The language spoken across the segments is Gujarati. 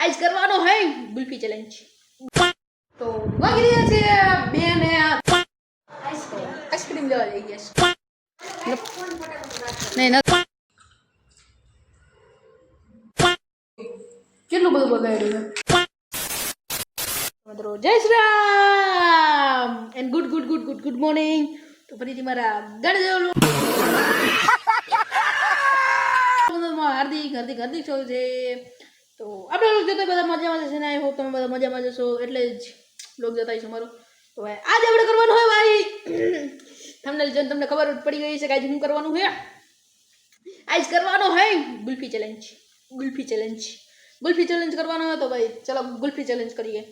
आज करवानो है गुल्फी चैलेंज। तो वागी રહ્યા છે બે ને આઈસ્ક્રીમ લેવા જઈ ગયા છે નહીં નથી કેટલું બધું બગાડ્યું છે મિત્રો જય Shri Ram and good morning. તો ફરીથી મારા ગણદેવનું હાર્દિક શો છે। તો આપણે લોક જોતા બધા મજામાં જશે ને આઈ હોપ તમે બધા મજામાં જશો એટલે જ લોક જોતા હશો મારું। તો ભાઈ આજે આપણે કરવાનું હોય ભાઈ થંબનેલ જોઈને તમને ખબર પડી ગઈ છે કે આજે શું કરવાનું છે। આજ કરવાનો હે ગુલ્ફી ચેલેન્જ કરવાનો હોય તો ભાઈ ચલો ગુલ્ફી ચેલેન્જ કરીએ।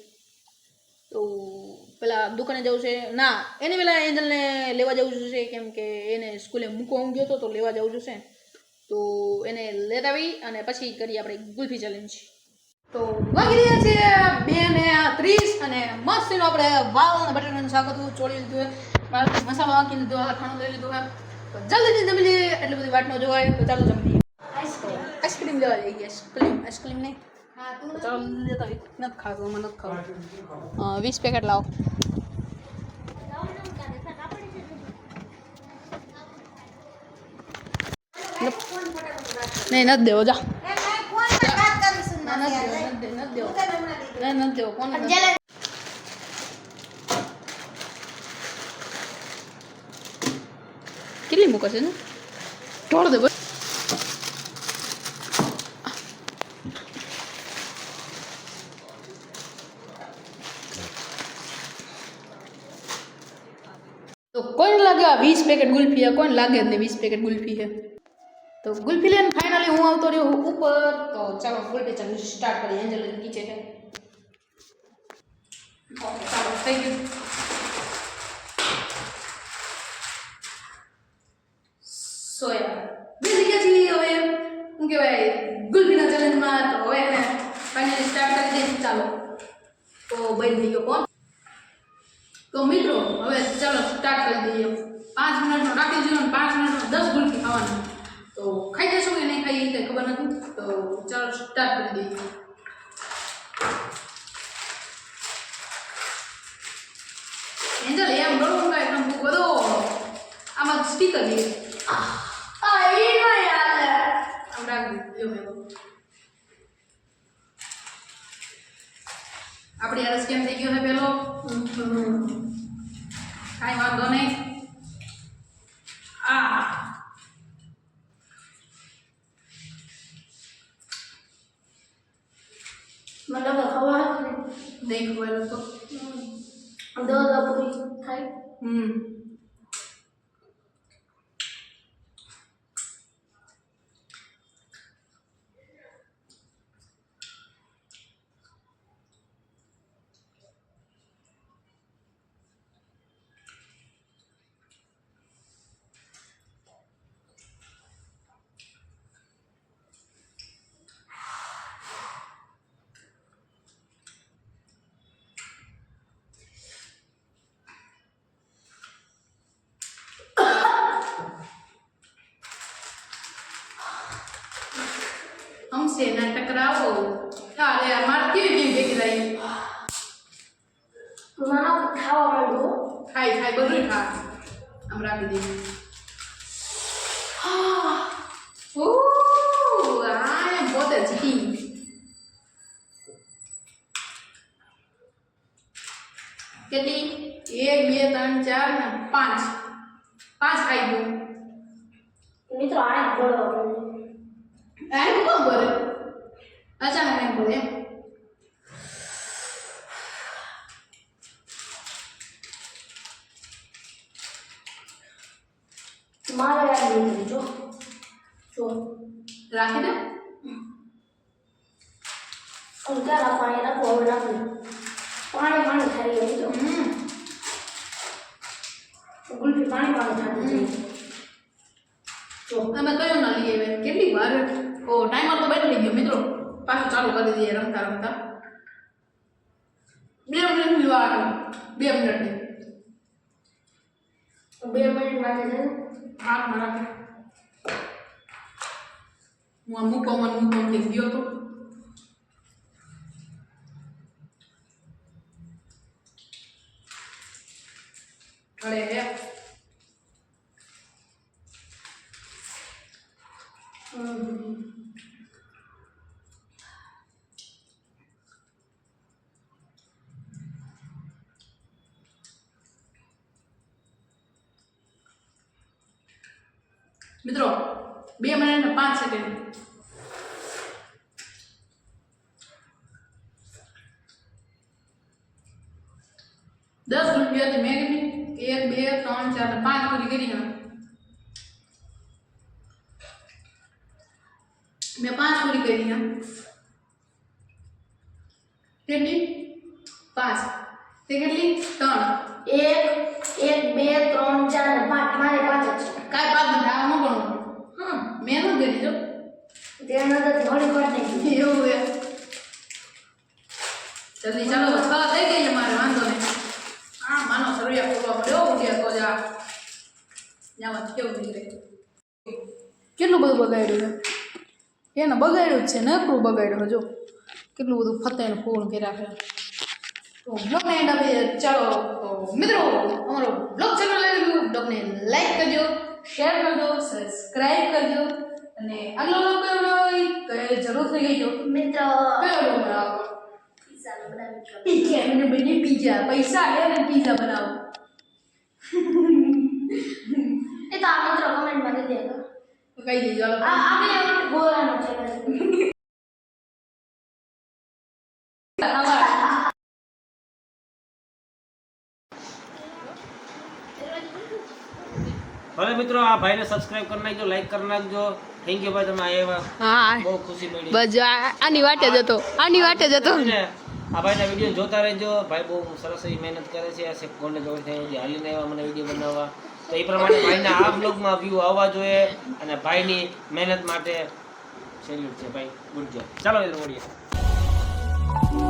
તો પેલા દુકાને જવું છે ના એને પેલા એન્જલને લેવા જવું છે કેમ કે એને સ્કૂલે મૂકવા હું ગયો તો લેવા જવું છે તો એને લેતા આવી અને પછી કરીએ આપણે ગુલ્ફી ચેલેન્જ। તો વાગી રહ્યા છે 2:30 અને મસ્તીનો આપણે વાલ અને બટાટાનું શાક હતું ચોળી લીધું છે મસાલો નાખી લીધો ખાણું લઈ લીધું છે તો જલ્દીથી જમી લઈએ એટલી બધી વાટ ન જોવાય તો ચાલો જમી લઈએ। આઈસ્ક્રીમ લેવા જઈ ગયા આઈસ્ક્રીમ નહીં ચાલો લેતા નથી ખાતું મને નથી ખાવું 20 પેકેટ લાવો। નહીં નથી દેવો જા નથી દેવો કોણ કેટલી મૂકશે ને ઢોળ દે બસ તો કોઈને લાગે 20 પેકેટ ગુલ્ફી है કોઈને લાગે ને 20 પેકેટ ગુલ્ફી है तो गुल्फी लेने फाइनली हूँ आवतो रह्यो ऊपर। तो चलो गुल्फी चैलेंज स्टार्ट करिए। एंजल नीचे है ओके चलो थैंक यू सोया बेसी क्या छी હવે હું કહેવાય ગુલ્ફીના ચેલેન્જમાં તો હવે એને ફાઇનલી સ્ટાર્ટ કરી દઈએ ચાલો। તો બની થઈ ગયો કોણ તો મિત્રો હવે ચાલો સ્ટાર્ટ કરી દઈએ 5 મિનિટનો રાખી દીધો અને 5 મિનિટમાં 10 ગુલ્ફી ખાવાની तो खाई जशो कि नहीं खाई तो खबर नहीं तो चलो स्टार्ट कर दीजिए। एंजल एम बड़ो का एकदम बड़ो आम स्टिकर दिए आ ये ना यार हम रख दियो मैं આપણી અરસ કેમ થઈ ગયો છે પેલો કાઈ વાંધો નહીં આ मतलब खबर नहीं खबर तो दो पूरी खाई हमसे न टकराओ अरे मार क्यों देख रही तुम्हारा खावा मारो खाई खाई बदल खा हम रख दे ओ आए बहुत अच्छी कितनी 1 2 3 4 5 खाई दो मित्रों आए बोलो आई को बोले अचानक नहीं बोले तुम्हारा याद नहीं जो राखी दे उनका ना पानी ना कोई ना पानी खाई है जो गुल्फी पानी खाती तो તમે કયો ના લઈએ કેટલી વાર ઓ ટાઈમર તો બંધ થઈ ગયો મિત્રો પાછું ચાલુ કરી દઈએ રમતા 2 મિનિટ લેવા 2 મિનિટ 2 મિનિટ માટે છે હાથ માં રાખે હું મૂકવામાં થઈ ગયો તો અરે હે મિત્રો 2 મિનિટ ને 5 સેકન્ડ દસ રૂપિયાથી મેં કેટલી 1 2 3 4 ને 5 પૂરી કરી હવે મેં 5 પૂરી કરી હા કેટલી 5 તે કેટલી 3 1 2 3 4 5 મારે 5 જ છે કાઈ 5 નથી આ હું ગણું મેં નું કરી જો તેનો તો થોડી ઘટ નહીં એવું હે જલ્દી ચાલો બસ થઈ ગઈ છે મારે વાંધો નહીં હા માનો સરિયા ખોલવા મળ્યો ઉઠ્યા તો જા ન્યામાં કેવું નીકળે કેટલું બધું બગાડ્યું છે એને બગાડ્યું જ છે નકરું બગાડ્યું જો કેટલું બધું ફતેને ફૂલ કર્યા છે તો બ્લોગને એન્ડ આપે ચાલો તો મિત્રો અમારો બ્લોગ ચેનલ લાગ્યું બ્લોગને લાઈક કરજો શેર કરજો સબસ્ક્રાઇબ કરજો અને આગલો બ્લોગ કયો હોય તો એ જરૂરથી કહેજો મિત્રો કયો બ્લોગ બનાવો પિઝા બનાવી પીઝા મને બની પીઝા પૈસા હે ને પીઝા બનાવો એ તો આ મિત્રો કમેન્ટમાં કહી દેજો તો કહી દેજો આ આપણે ગોળાનો છે ભલે મિત્રો આ ભાઈને સબસ્ક્રાઇબ કરી નાખજો લાઈક કરી નાખજો થેન્ક યુ ભાઈ તમે આવ્યા હા બહુ ખુશી મળી બસ આની વાટે જ હતો આ ભાઈના વિડીયો જોતા રહેજો ભાઈ બહુ સરસ એવી મહેનત કરે છે આ શેફ કોને જોડે થઈ હાલીને આવ્યા મને વિડીયો બનાવવા તો એ પ્રમાણે ભાઈના આ બ્લોગમાં વ્યૂ આવવા જોઈએ અને ભાઈની મહેનત માટે સેલ્યુટ છે ભાઈ ગુડ જોબ ચાલો મિત્રો મળીએ